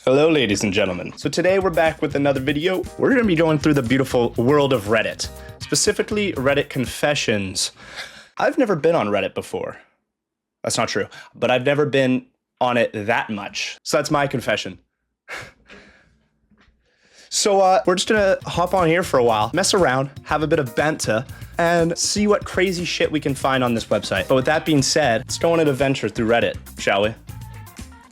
Hello ladies and gentlemen. So today we're back with another video. We're going to be going through the beautiful world of Reddit, specifically Reddit confessions. I've never been on Reddit before. That's not true, but I've never been on it that much. So that's my confession. So we're just gonna hop on here for a while, mess around, have a bit of banter, and see what crazy shit we can find on this website. But with that being said, let's go on an adventure through Reddit, shall we?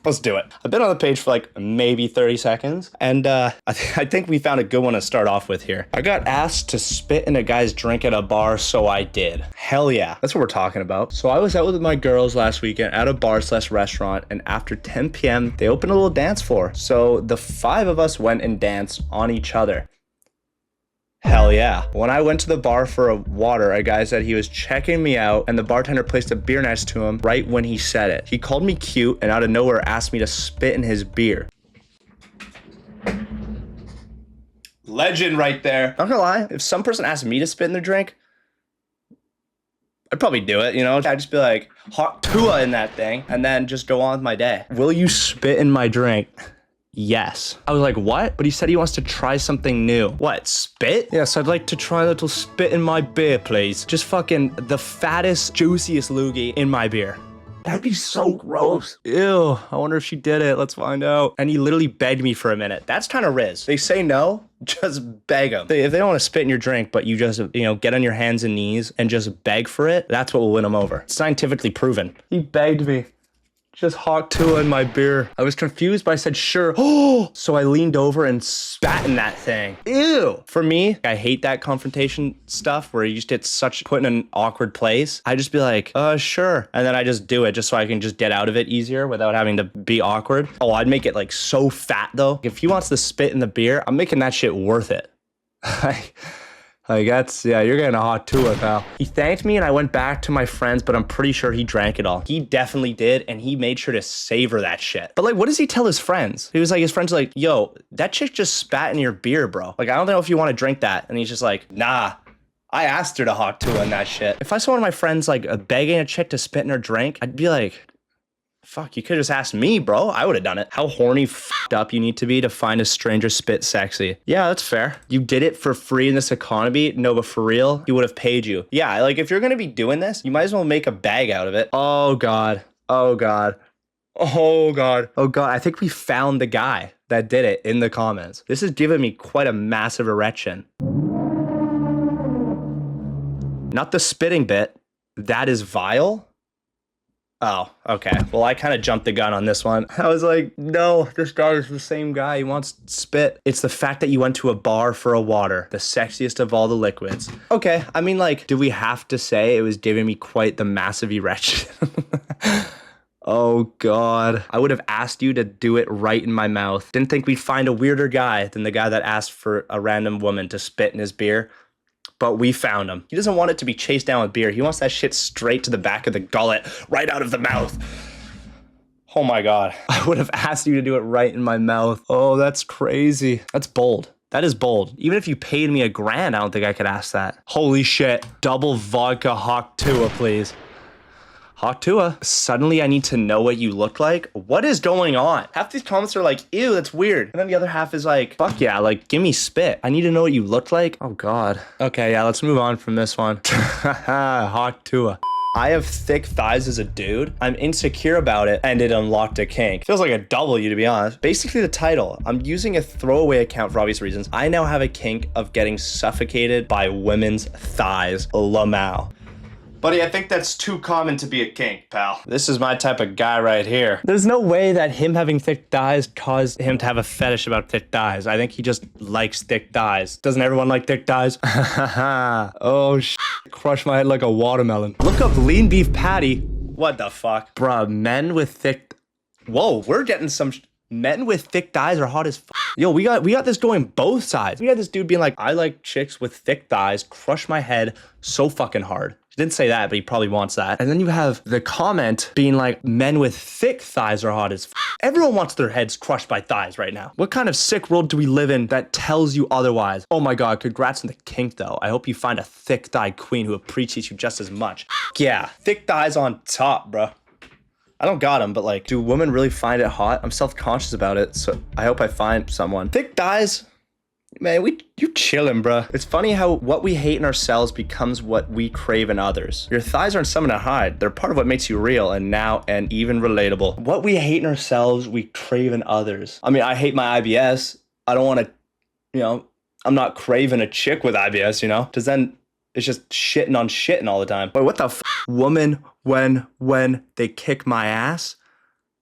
Let's do it. I've been on the page for like maybe 30 seconds, and I think we found a good one to start off with here. I got asked to spit in a guy's drink at a bar, so I did. Hell yeah, that's what we're talking about. So I was out with my girls last weekend at a bar/restaurant, and after 10 p.m., they opened a little dance floor. So the 5 of us went and danced on each other. Hell yeah. When I went to the bar for a water, a guy said he was checking me out, and the bartender placed a beer next to him right when he said it. He called me cute and out of nowhere asked me to spit in his beer. Legend right there. Not gonna lie, if some person asked me to spit in their drink, I'd probably do it, you know? I'd just be like, hot tua in that thing, and then just go on with my day. Will you spit in my drink? Yes. I was like, what? But he said he wants to try something new. What, spit? Yes, I'd like to try a little spit in my beer, please. Just fucking the fattest, juiciest loogie in my beer. That'd be so gross. Ew, I wonder if she did it. Let's find out. And he literally begged me for a minute. That's kind of riz. They say no, just beg them. If they don't want to spit in your drink, but you just, get on your hands and knees and just beg for it, that's what will win them over. It's scientifically proven. He begged me. Just hot tua in my beer. I was confused, but I said, sure. Oh, so I leaned over and spat in that thing. Ew. For me, I hate that confrontation stuff where you just get put in an awkward place. I just be like, sure. And then I just do it just so I can just get out of it easier without having to be awkward. Oh, I'd make it like so fat though. If he wants to spit in the beer, I'm making that shit worth it. Like you're getting a hot tua, pal. He thanked me and I went back to my friends, but I'm pretty sure he drank it all. He definitely did, and he made sure to savor that shit. But like, what does he tell his friends? He was like, his friends are like, yo, that chick just spat in your beer, bro. Like, I don't know if you want to drink that. And he's just like, nah, I asked her to hot tua in that shit. If I saw one of my friends like begging a chick to spit in her drink, I'd be like, fuck, you could just ask me, bro. I would have done it. How horny f***ed up you need to be to find a stranger spit sexy. Yeah, that's fair. You did it for free in this economy. No, but for real, he would have paid you. Yeah, like if you're gonna be doing this, you might as well make a bag out of it. Oh God. Oh God. Oh God. Oh God. I think we found the guy that did it in the comments. This is giving me quite a massive erection. Not the spitting bit. That is vile. Oh, okay. Well, I kind of jumped the gun on this one. I was like, no, this guy is the same guy. He wants spit. It's the fact that you went to a bar for a water, the sexiest of all the liquids. Okay, I mean, like, do we have to say it was giving me quite the massive erection? Oh, God. I would have asked you to do it right in my mouth. Didn't think we'd find a weirder guy than the guy that asked for a random woman to spit in his beer. But we found him. He doesn't want it to be chased down with beer. He wants that shit straight to the back of the gullet, right out of the mouth. Oh my God. I would have asked you to do it right in my mouth. Oh, that's crazy. That's bold. That is bold. Even if you paid me $1,000, I don't think I could ask that. Holy shit. Double vodka hot tua, please. Hot tua. Suddenly I need to know what you look like. What is going on? Half these comments are like, ew, that's weird. And then the other half is like, fuck yeah, like, give me spit. I need to know what you look like. Oh God. Okay, yeah, let's move on from this one. Hot tua. I have thick thighs as a dude. I'm insecure about it, and it unlocked a kink. Feels like a W, to be honest. Basically the title. I'm using a throwaway account for obvious reasons. I now have a kink of getting suffocated by women's thighs. Lamau. Buddy, I think that's too common to be a kink, pal. This is my type of guy right here. There's no way that him having thick thighs caused him to have a fetish about thick thighs. I think he just likes thick thighs. Doesn't everyone like thick thighs? Oh, crush my head like a watermelon. Look up lean beef patty. What the fuck? Bruh, men with thick... Whoa, we're getting some... Men with thick thighs are hot as fuck. Yo, we got this going both sides. We got this dude being like, I like chicks with thick thighs, crush my head so fucking hard. He didn't say that, but he probably wants that. And then you have the comment being like, men with thick thighs are hot as fuck. Everyone wants their heads crushed by thighs right now. What kind of sick world do we live in that tells you otherwise? Oh my God, congrats on the kink though. I hope you find a thick thigh queen who appreciates you just as much. Yeah, thick thighs on top, bro. I don't got them, but like, do women really find it hot? I'm self-conscious about it, so I hope I find someone. Thick thighs, man, you chillin', bruh. It's funny how what we hate in ourselves becomes what we crave in others. Your thighs aren't something to hide. They're part of what makes you real and even relatable. What we hate in ourselves, we crave in others. I mean, I hate my IBS. I don't want to, you know, I'm not craving a chick with IBS, you know? Because then it's just shitting on shitting all the time. Wait, what the f? Woman, when they kick my ass?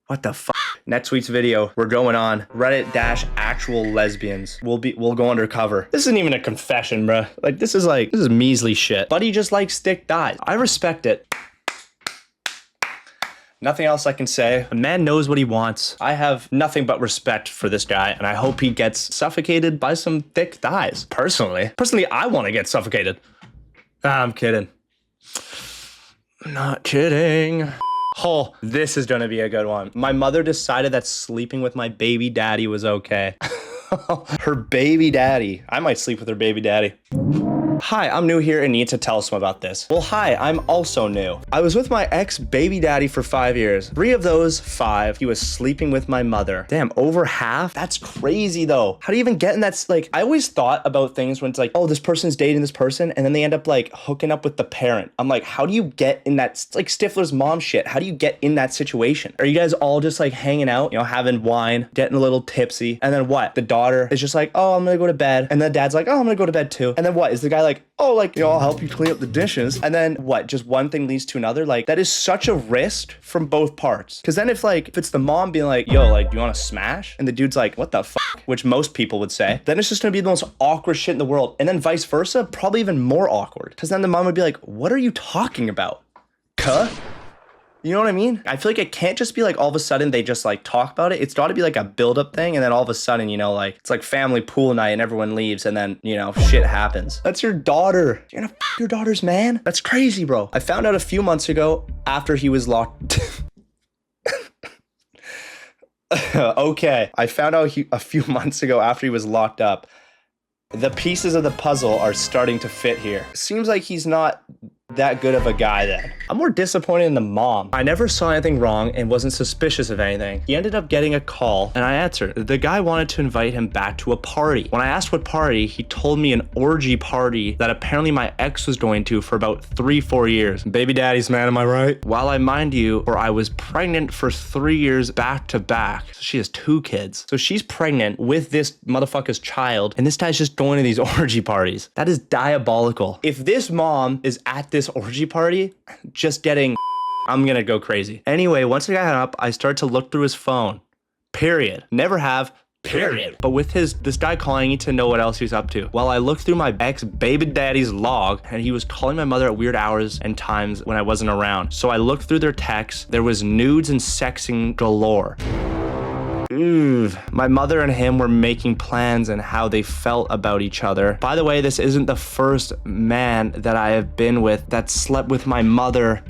What the fuck? Next week's video, we're going on Reddit-actual lesbians. We'll go undercover. This isn't even a confession, bruh. Like, this is measly shit. Buddy just likes thick thighs. I respect it. Nothing else I can say. A man knows what he wants. I have nothing but respect for this guy, and I hope he gets suffocated by some thick thighs. Personally, I want to get suffocated. I'm kidding. Not kidding. Oh, this is gonna be a good one. My mother decided that sleeping with my baby daddy was okay. Her baby daddy. I might sleep with her baby daddy. Hi, I'm new here and need to tell someone about this. Well, hi, I'm also new. I was with my ex-baby daddy for 5 years. 3 of those 5, he was sleeping with my mother. Damn, over half? That's crazy though. How do you even get in that? Like, I always thought about things when it's like, oh, this person's dating this person, and then they end up like hooking up with the parent. I'm like, how do you get in that? It's like Stifler's mom shit. How do you get in that situation? Are you guys all just like hanging out, you know, having wine, getting a little tipsy, and then what? The daughter is just like, oh, I'm gonna go to bed. And the dad's like, oh, I'm gonna go to bed too. And then what? Is the guy like, oh, like, you know, I'll help you clean up the dishes. And then what? Just one thing leads to another. Like, that is such a risk from both parts. Because then if it's the mom being like, yo, like, do you want to smash? And the dude's like, what the fuck? Which most people would say. Then it's just gonna be the most awkward shit in the world. And then vice versa, probably even more awkward. Because then the mom would be like, what are you talking about? Cuh? You know what I mean? I feel like it can't just be like all of a sudden they just like talk about it. It's got to be like a build-up thing, and then all of a sudden, you know, like it's like family pool night and everyone leaves, and then, you know, shit happens. That's your daughter. You're gonna f your daughter's man? That's crazy, bro. I found out a few months ago after he was locked. Okay. I found out a few months ago after he was locked up. The pieces of the puzzle are starting to fit here. Seems like he's not that good of a guy then. I'm more disappointed in the mom. I never saw anything wrong and wasn't suspicious of anything. He ended up getting a call and I answered. The guy wanted to invite him back to a party. When I asked what party, he told me an orgy party that apparently my ex was going to for about 3-4 years. Baby daddies, man, am I right? While I mind you, or I was pregnant for 3 years back to back. So she has 2 kids. So she's pregnant with this motherfucker's child, and this guy's just going to these orgy parties. That is diabolical. If this mom is at this orgy party, just getting, I'm gonna go crazy. Anyway, once I got hung up, I started to look through his phone. Period. Never have. Period. But with this guy calling, I need to know what else he's up to. Well, I looked through my ex-baby daddy's log, and he was calling my mother at weird hours and times when I wasn't around. So I looked through their texts. There was nudes and sexing galore. My mother and him were making plans and how they felt about each other. By the way, this isn't the first man that I have been with that slept with my mother.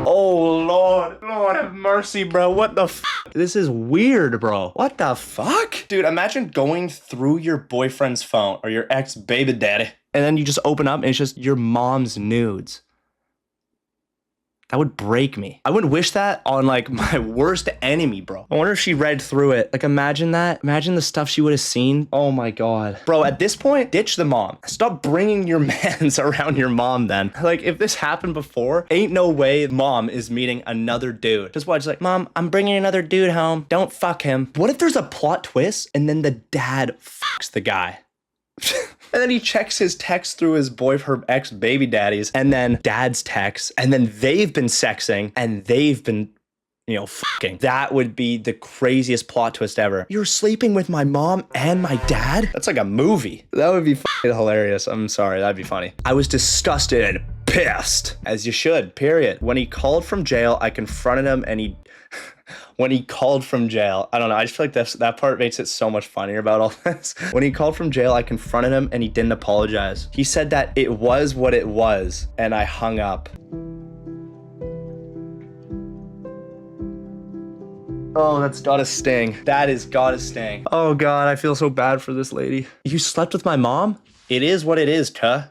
Oh, Lord have mercy, bro. What the fuck? This is weird, bro. What the fuck? Dude, imagine going through your boyfriend's phone or your ex-baby daddy, and then you just open up and it's just your mom's nudes. That would break me. I wouldn't wish that on like my worst enemy, bro. I wonder if she read through it. Like, imagine that. Imagine the stuff she would have seen. Oh my God. Bro, at this point, ditch the mom. Stop bringing your mans around your mom then. Like, if this happened before, ain't no way mom is meeting another dude. Just watch like, Mom, I'm bringing another dude home. Don't fuck him. What if there's a plot twist and then the dad fucks the guy? And then he checks his text through her ex-baby daddies, and then dad's text, and then they've been sexing, and they've been, you know, fucking. That would be the craziest plot twist ever. You're sleeping with my mom and my dad? That's like a movie. That would be fucking hilarious. I'm sorry, that'd be funny. I was disgusted and pissed, as you should, period. When he called from jail, I confronted him, and when he called from jail, I don't know, I just feel like that part makes it so much funnier about all this. When he called from jail, I confronted him and he didn't apologize. He said that it was what it was, and I hung up. Oh, that's gotta sting. That is gotta sting. Oh God, I feel so bad for this lady. You slept with my mom? It is what it is, tuh.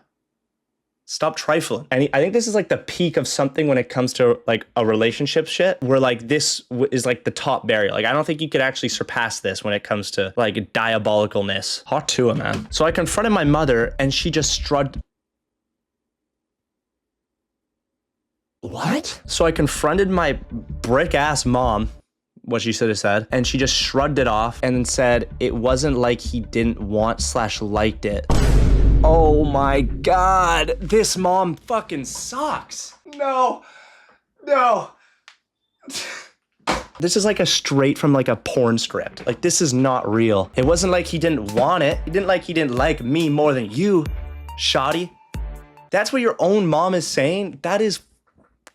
Stop trifling. And I think this is like the peak of something when it comes to like a relationship shit, where like this is like the top barrier. Like I don't think you could actually surpass this when it comes to like diabolicalness. Hot to it, man. So I confronted my mother and she just shrugged. What? So I confronted my brick ass mom, what she should have said, and she just shrugged it off and said it wasn't like he didn't want / liked it. Oh my God, this mom fucking sucks. No. This is like a straight from like a porn script. Like this is not real. It wasn't like he didn't want it. He didn't like me more than you, shoddy. That's what your own mom is saying? That is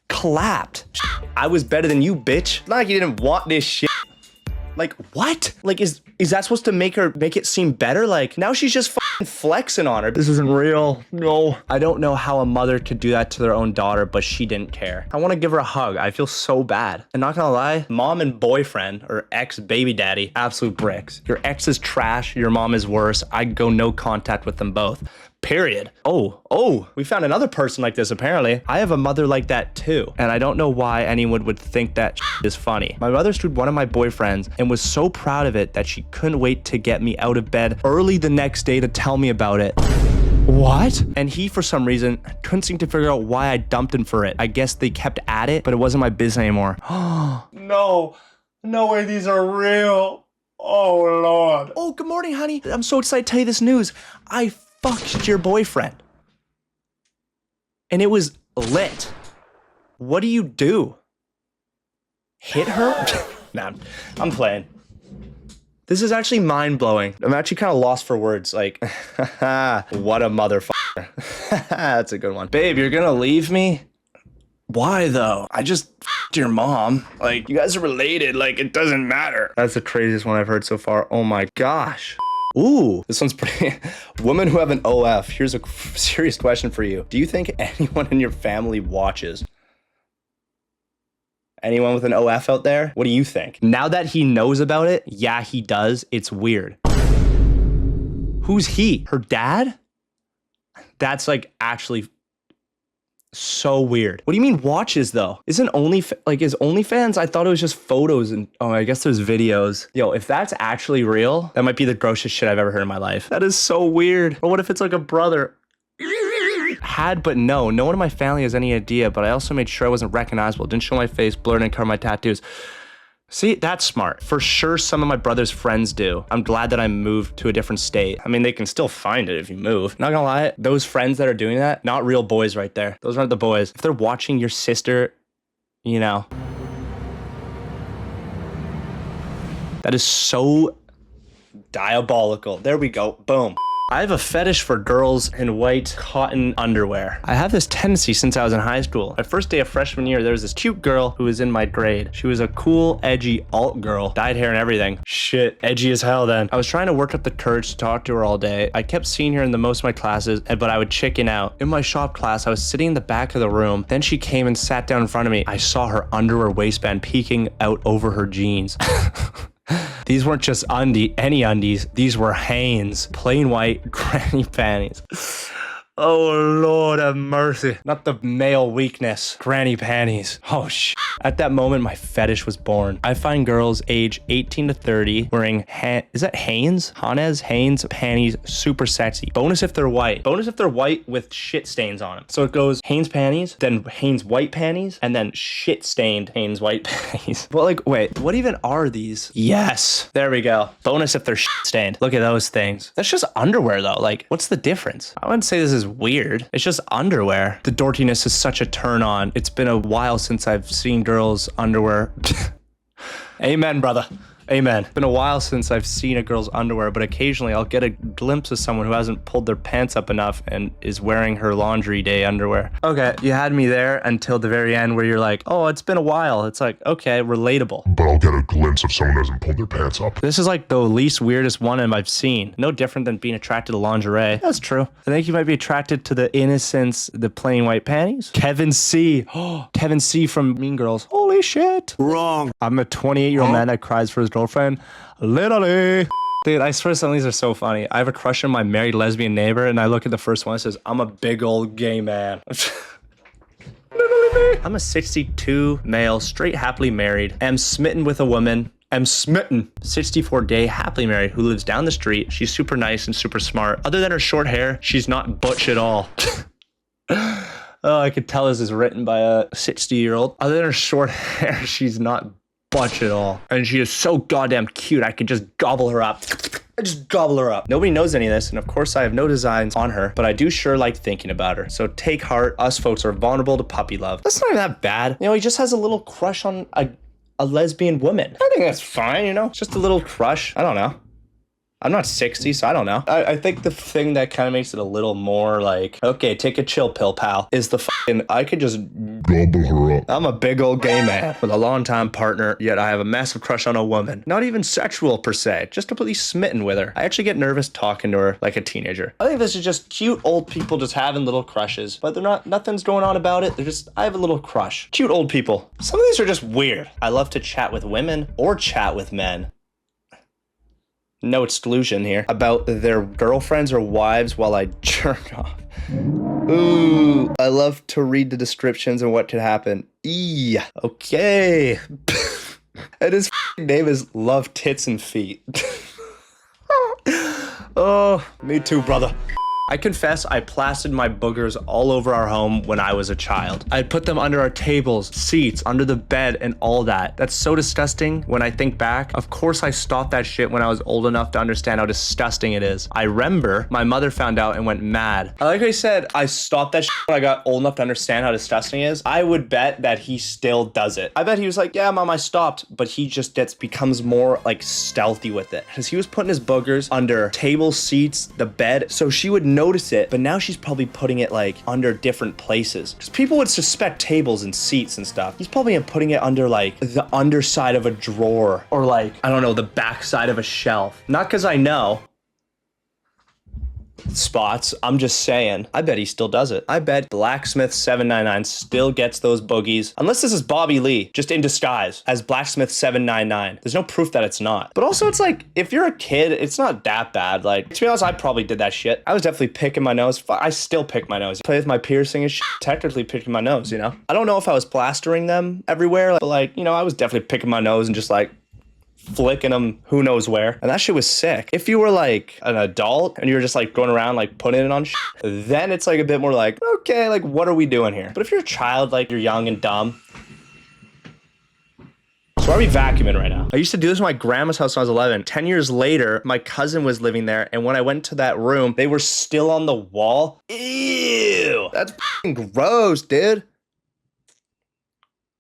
clapped. I was better than you, bitch. Not like you didn't want this shit. Like, what? Like, is that supposed to make it seem better? Like, now she's just fucking flexing on her. This isn't real. No. I don't know how a mother could do that to their own daughter, but she didn't care. I want to give her a hug. I feel so bad. And not gonna lie, mom and boyfriend, or ex-baby daddy, absolute bricks. Your ex is trash. Your mom is worse. I'd go no contact with them both. Period. Oh, we found another person like this apparently. I have a mother like that too. And I don't know why anyone would think that is funny. My mother screwed one of my boyfriends and was so proud of it that she couldn't wait to get me out of bed early the next day to tell me about it. What? And he, for some reason, couldn't seem to figure out why I dumped him for it. I guess they kept at it, but it wasn't my business anymore. No way these are real. Oh, Lord. Oh, good morning, honey. I'm so excited to tell you this news. I fucked your boyfriend. And it was lit. What do you do? Hit her? Nah, I'm playing. This is actually mind-blowing. I'm actually kind of lost for words. Like, what a motherfucker. That's a good one. Babe, you're gonna leave me? Why though? I just f***ed your mom. Like, you guys are related. Like, it doesn't matter. That's the craziest one I've heard so far. Oh my gosh. Ooh, this one's pretty. Women who have an OF. Here's a serious question for you. Do you think anyone in your family watches? Anyone with an OF out there? What do you think? Now that he knows about it, yeah, he does. It's weird. Who's he? Her dad? That's like actually so weird. What do you mean watches though? Isn't is OnlyFans? I thought it was just photos and I guess there's videos. Yo, if that's actually real, that might be the grossest shit I've ever heard in my life. That is so weird. Or what if it's like a brother? But no one in my family has any idea, but I also made sure I wasn't recognizable. Didn't show my face, blurred and cover my tattoos. See, that's smart. For sure, some of my brother's friends do. I'm glad that I moved to a different state. I mean, they can still find it if you move. Not gonna lie, those friends that are doing that, not real boys right there. Those aren't the boys. If they're watching your sister, you know. That is so diabolical. There we go. Boom. I have a fetish for girls in white cotton underwear. I have this tendency since I was in high school. My first day of freshman year, there was this cute girl who was in my grade. She was a cool, edgy alt girl. Dyed hair and everything. Shit, edgy as hell then. I was trying to work up the courage to talk to her all day. I kept seeing her in the most of my classes, but I would chicken out. In my shop class, I was sitting in the back of the room. Then she came and sat down in front of me. I saw her underwear waistband peeking out over her jeans. These weren't just any undies. These were Hanes, plain white granny panties. Oh, Lord have mercy. Not the male weakness. Granny panties. Oh, shit. At that moment, my fetish was born. I find girls age 18 to 30 wearing, is that Hanes? Hanes panties, super sexy. Bonus if they're white. Bonus if they're white with shit stains on them. So it goes Hanes panties, then Hanes white panties, and then shit stained Hanes white panties. Well, like, wait, what even are these? Yes. There we go. Bonus if they're shit stained. Look at those things. That's just underwear though. Like, what's the difference? I wouldn't say this is weird. It's just underwear. The dorkiness is such a turn on. It's been a while since I've seen girls' underwear. Amen, brother. Amen. It's been a while since I've seen a girl's underwear, but occasionally I'll get a glimpse of someone who hasn't pulled their pants up enough and is wearing her laundry day underwear. Okay, you had me there until the very end where you're like, oh, it's been a while. It's like, okay, relatable. But I'll get a glimpse of someone who hasn't pulled their pants up. This is like the least weirdest one I've seen. No different than being attracted to lingerie. That's true. I think you might be attracted to the innocence, the plain white panties. Kevin C. Oh, Kevin C from Mean Girls. Holy shit. Wrong. I'm a 28-year-old man that cries for his girlfriend. Literally. Dude, I swear some of these are so funny. I have a crush on my married lesbian neighbor, and I look at the first one, it says, I'm a big old gay man. Literally me. I'm a 62 male, straight, happily married, am smitten with a woman. I'm smitten. 64-day happily married who lives down the street. She's super nice and super smart. Other than her short hair, she's not butch at all. Oh, I could tell this is written by a 60-year-old. Other than her short hair, she's not butch at all. And she is so goddamn cute, I could just gobble her up. I just gobble her up. Nobody knows any of this, and of course I have no designs on her, but I do sure like thinking about her. So take heart, us folks are vulnerable to puppy love. That's not even that bad. You know, he just has a little crush on a lesbian woman. I think that's fine, you know? It's just a little crush. I don't know. I'm not 60, so I don't know. I think the thing that kind of makes it a little more like, okay, take a chill pill, pal, is the fucking, I could just Gobble her up. I'm a big old gay man with a longtime partner, yet I have a massive crush on a woman. Not even sexual per se, just completely smitten with her. I actually get nervous talking to her like a teenager. I think this is just cute old people just having little crushes, but they're not, nothing's going on about it. They're just, I have a little crush. Cute old people. Some of these are just weird. I love to chat with women or chat with men. No exclusion here. About their girlfriends or wives while I jerk off. Ooh, I love to read the descriptions and what could happen. Okay. And his name is Love Tits and Feet. Oh, me too, brother. I confess I plastered my boogers all over our home when I was a child. I'd put them under our tables, seats, under the bed, and all that. That's so disgusting when I think back. Of course I stopped that shit when I was old enough to understand how disgusting it is. I remember my mother found out and went mad. Like I said, I stopped that shit when I got old enough to understand how disgusting it is. I would bet that he still does it. I bet he was like, yeah, mom, I stopped. But he just becomes more like stealthy with it. Because he was putting his boogers under tables, seats, the bed. So she would notice it, but now she's probably putting it like under different places. Because people would suspect tables and seats and stuff. He's probably putting it under like the underside of a drawer or like, I don't know, the backside of a shelf. Not because I know spots, I'm just saying. I bet he still does it. I bet Blacksmith 799 still gets those boogies. Unless this is Bobby Lee, just in disguise as Blacksmith 799. There's no proof that it's not. But also it's like, if you're a kid, it's not that bad. Like, to be honest, I probably did that shit. I was definitely picking my nose. I still pick my nose. Play with my piercing and shit, technically picking my nose, you know? I don't know if I was plastering them everywhere, but like, you know, I was definitely picking my nose and just like, flicking them who knows where, and that shit was sick. If you were like an adult and you were just like going around like putting it on shit, then it's like a bit more like, okay, like what are we doing here? But if you're a child, like you're young and dumb. So why are we vacuuming right now? I used to do this in my grandma's house when I was 11. 10 years later, my cousin was living there, and when I went to that room, they were still on the wall. Ew, that's f***ing gross, dude.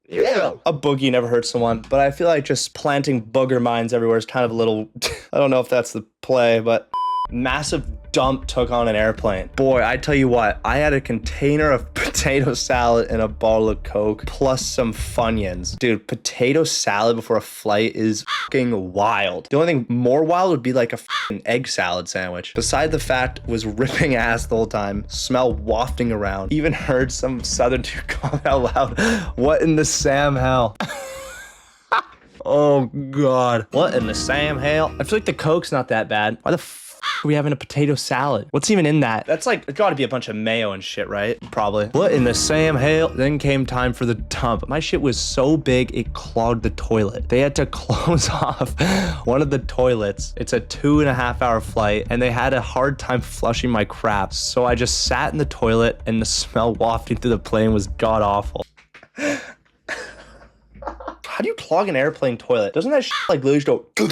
Yeah. A boogie never hurt someone, but I feel like just planting booger mines everywhere is kind of a little, I don't know if that's the play, but massive dump took on an airplane. Boy, I tell you what, I had a container of potato salad and a bottle of Coke plus some Funyuns. Dude, potato salad before a flight is fucking wild. The only thing more wild would be like a fucking egg salad sandwich. Beside the fact, was ripping ass the whole time, smell wafting around. Even heard some southern dude call out loud, what in the Sam hell? Oh God. What in the Sam hell? I feel like the Coke's not that bad. Why the are we having a potato salad? What's even in that? That's like, it's gotta be a bunch of mayo and shit, right? Probably. What in the Sam hell? Then came time for the dump. My shit was so big, it clogged the toilet. They had to close off one of the toilets. It's a 2.5 hour flight, and they had a hard time flushing my crap. So I just sat in the toilet, and the smell wafting through the plane was god awful. How do you clog an airplane toilet? Doesn't that shit like literally go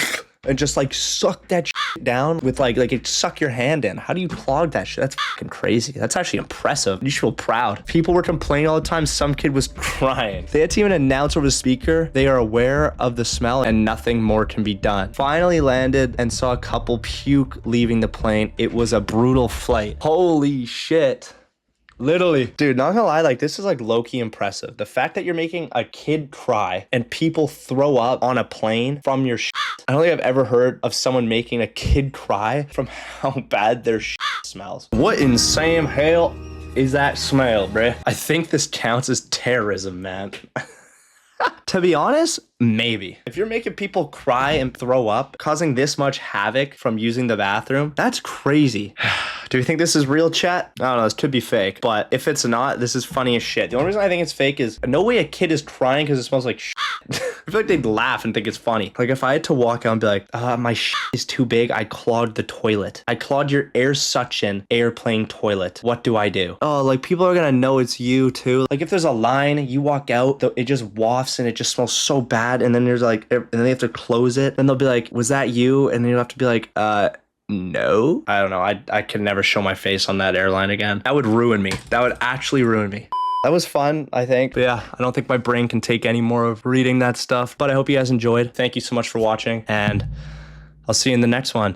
and just like suck that shit down with like it suck your hand in? How do you clog that shit? That's fucking crazy. That's actually impressive. You should feel proud. People were complaining all the time. Some kid was crying. They had to even announce over the speaker they are aware of the smell and nothing more can be done. Finally landed and saw a couple puke leaving the plane. It was a brutal flight. Holy shit. Literally. Dude, not gonna lie, like this is like low-key impressive. The fact that you're making a kid cry and people throw up on a plane from your shit. I don't think I've ever heard of someone making a kid cry from how bad their shit smells. What in Sam hell is that smell, bruh? I think this counts as terrorism, man. To be honest, Maybe. If you're making people cry and throw up, causing this much havoc from using the bathroom, that's crazy. Do you think this is real, chat? I don't know, this could be fake, but if it's not, this is funny as shit. The only reason I think it's fake is no way a kid is crying because it smells like shit. I feel like they'd laugh and think it's funny. Like if I had to walk out and be like, my shit is too big, I clogged the toilet. I clogged your air suction airplane toilet. What do I do? Oh, like people are gonna know it's you too. Like if there's a line, you walk out, it just wafts and it just smells so bad, and then there's like, and then they have to close it, and they'll be like, was that you? And then you'll have to be like, no. I don't know. I could never show my face on that airline again. That would ruin me. That would actually ruin me. That was fun, I think. But yeah, I don't think my brain can take any more of reading that stuff. But I hope you guys enjoyed. Thank you so much for watching, and I'll see you in the next one.